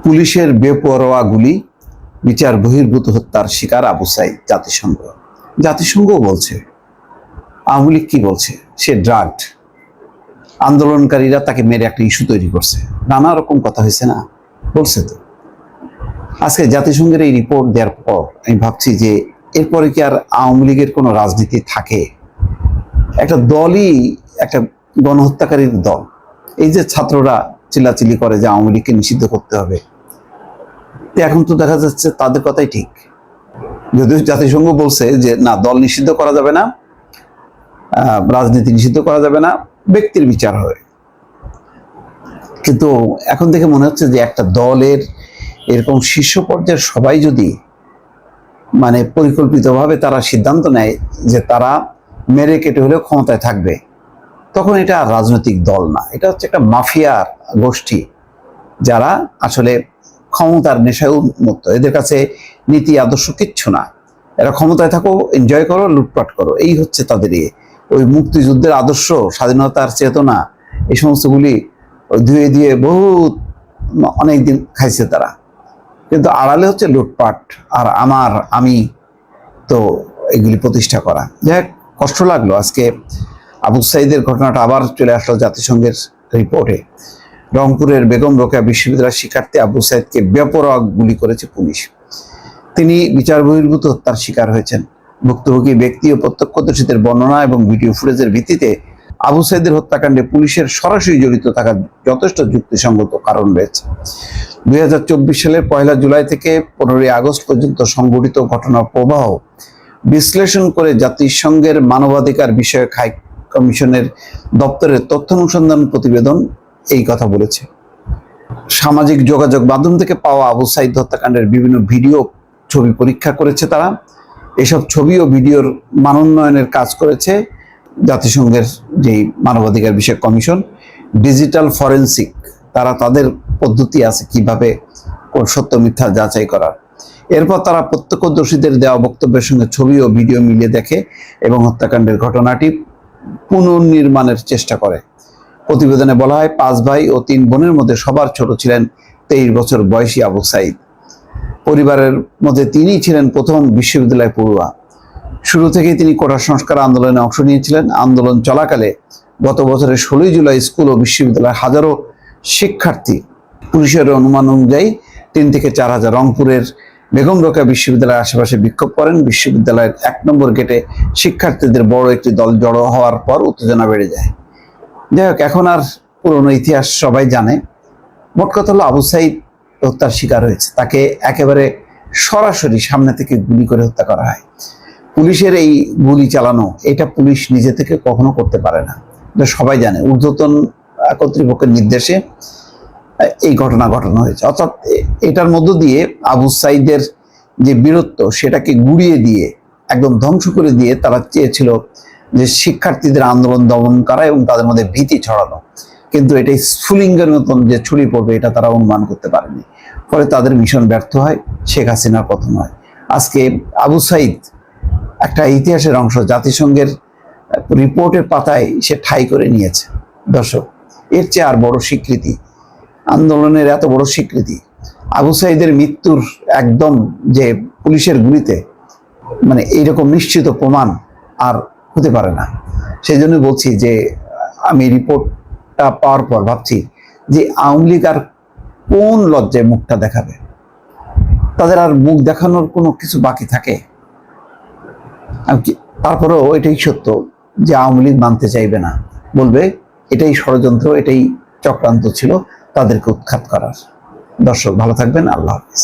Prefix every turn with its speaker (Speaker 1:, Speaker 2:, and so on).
Speaker 1: পুলিশের বেপরোয়া গুলি, বিচার বহির্ভূত হত্যার শিকার আবু সাইদ। জাতিসংঘও বলছে, আওয়ামী লীগ কি বলছে, সে ড্রাগড, আন্দোলনকারীরা তাকে মেরে একটা ইস্যু তৈরি করছে, নানা রকম কথা হয়েছে না, বলছে তো। আজকে জাতিসংঘের এই রিপোর্ট দেওয়ার পর আমি ভাবছি যে এরপরে কি আর আওয়ামী লীগের কোনো রাজনীতি থাকে? একটা দলই একটা গণহত্যাকারীর দল। এই যে ছাত্ররা চিল্লাচিল্লি করে যে আওয়ামী লীগকে নিষিদ্ধ করতে হবে, এখন তো দেখা যাচ্ছে তাদের কথাই ঠিক। যদিও জাতিসংঘ বলছে যে না, দল নিষিদ্ধ করা যাবে না, রাজনীতি নিষিদ্ধ করা যাবে না, ব্যক্তির বিচার হয়। কিন্তু এখন থেকে মনে হচ্ছে যে একটা দলের এরকম শীর্ষ পর্যায়ের সবাই যদি মানে পরিকল্পিতভাবে তারা সিদ্ধান্ত নেয় যে তারা মেরে কেটে হলেও ক্ষমতায় থাকবে, তখন এটা আর রাজনৈতিক দল না, এটা হচ্ছে একটা মাফিয়ার গোষ্ঠী যারা আসলে ক্ষমতার নেশায় উন্মুক্ত। এদের কাছে নীতি আদর্শ কিচ্ছু না, এরা ক্ষমতায় থাকো, এনজয় করো, লুটপাট করো, এই হচ্ছে তাদের ওই মুক্তিযুদ্ধের আদর্শ, স্বাধীনতার চেতনা, এই সমস্তগুলি ধুয়ে দিয়ে বহুত অনেকদিন খাইছে তারা। কিন্তু আড়ালে হচ্ছে লুটপাট আর আমি তো এগুলি প্রতিষ্ঠা করা। যাই কষ্ট লাগলো আজকে আবু সাইদের ঘটনাটা আবার চলে আসলো জাতিসংঘের রিপোর্টে। রংপুরের বেগম রোকেয়া বিশ্ববিদ্যালয়ের শিক্ষার্থী আবু সাইদকে বেপরোয়া গুলি করেছে পুলিশ। তিনি বিচার বহির্ভূত হত্যার শিকার হয়েছেন। ভুক্তভোগী ব্যক্তি ও প্রত্যক্ষদর্শীদের বর্ণনা এবং ভিডিও ফুটেজের ভিত্তিতে আবু সাইদের হত্যাকাণ্ডে পুলিশের সরাসরি জড়িত থাকার যথেষ্ট যুক্তিসঙ্গত কারণ রয়েছে। 2024 সালের 1 জুলাই থেকে 15 আগস্ট পর্যন্ত সংঘটিত ঘটনার প্রবাহ বিশ্লেষণ করে জাতিসংঘের মানবাধিকার বিষয়ক হাই কমিশনের দপ্তরের তথ্য অনুসন্ধান প্রতিবেদন এই কথা বলেছে। সামাজিক যোগাযোগ মাধ্যম থেকে পাওয়া আবু সাইদ হত্যাকাণ্ডের বিভিন্ন ভিডিও ছবি পরীক্ষা করেছে তারা। এসব ছবি ও ভিডিওর মানোন্নয়নের কাজ করেছে জাতিসংঘের যে মানবাধিকার বিষয়ক কমিশন, ডিজিটাল ফরেন্সিক। তারা তাদের পদ্ধতি আছে কিভাবে সত্য মিথ্যা যাচাই করার। এরপর তারা প্রত্যক্ষদর্শীদের দেওয়া বক্তব্যের সঙ্গে ছবি ও ভিডিও মিলিয়ে দেখে এবং হত্যাকাণ্ডের ঘটনাটি পুনর্নির্মাণের চেষ্টা করে। প্রতিবেদনে বলা হয়, 5 ভাই ও 3 বোনের মধ্যে সবার ছোট ছিলেন 23 বছর বয়সী আবু সাইদ। পরিবারের মধ্যে তিনিই ছিলেন প্রথম বিশ্ববিদ্যালয় পড়ুয়া। শুরু থেকেই তিনি কোটা সংস্কার আন্দোলনে অংশ নিয়েছিলেন। আন্দোলন চলাকালে গত বছরের 16 জুলাই স্কুল ও বিশ্ববিদ্যালয়ের হাজারো শিক্ষার্থী পুলিশের অনুমান অনুযায়ী 3 থেকে 4 হাজার রংপুরের বেগম রোকেয়া বিশ্ববিদ্যালয়ের আশেপাশে বিক্ষোভ করেন। বিশ্ববিদ্যালয়ের 1 নম্বর গেটে শিক্ষার্থীদের বড় একটি দল জড়ো হওয়ার পর উত্তেজনা বেড়ে যায়। যাই হোক, এখন আর পুরনো ইতিহাস সবাই জানে। মোট কথা হলো আবু সাইদ হত্যার শিকার হয়েছে, তাকে একেবারে সরাসরি সামনে থেকে গুলি করে হত্যা করা হয়। পুলিশের এই গুলি চালানো, এটা পুলিশ নিজে থেকে কখনো করতে পারে না, এটা সবাই জানে। ঊর্ধ্বতন কর্তৃপক্ষের নির্দেশে এই ঘটনা ঘটানো হয়েছে। অর্থাৎ এটার মধ্য দিয়ে আবু সাইদের যে বীরত্ব, সেটাকে গুড়িয়ে দিয়ে একদম ধ্বংস করে দিয়ে তারা চেয়েছিল যে শিক্ষার্থীদের আন্দোলন দমন করা এবং তাদের মধ্যে ভীতি ছড়ানো। কিন্তু এটাই স্ফুলিঙ্গের মতন যে ছড়িয়ে পড়বে, এটা তারা অনুমান করতে পারেনি। ফলে তাদের মিশন ব্যর্থ হয়, শেখ হাসিনার পতন হয়। আজকে আবু সাইদ একটা ইতিহাসের অংশ, জাতিসংঘের রিপোর্টের পাতায় সে ঠাঁই করে নিয়েছে। দর্শক, এর চেয়ে আর বড় স্বীকৃতি, আন্দোলনের এত বড় স্বীকৃতি, আবু সাইদের মৃত্যুর একদম যে পুলিশের গুলিতে মানে এইরকম নিশ্চিত প্রমাণ আর হতে পারে না। সেই জন্য বলছি যে আমি রিপোর্টটা পাওয়ার পর ভাবছি যে আওয়ামী লীগ আর কোন লজ্জায় মুখটা দেখাবে? তাদের আর মুখ দেখানোর কোনো কিছু বাকি থাকে? তারপরেও এটাই সত্য যে আওয়ামী লীগ মানতে চাইবে না, বলবে এটাই ষড়যন্ত্র, এটাই চক্রান্ত ছিল তাদেরকে উৎখাত করার। দর্শক, ভালো থাকবেন। আল্লাহ হাফেজ।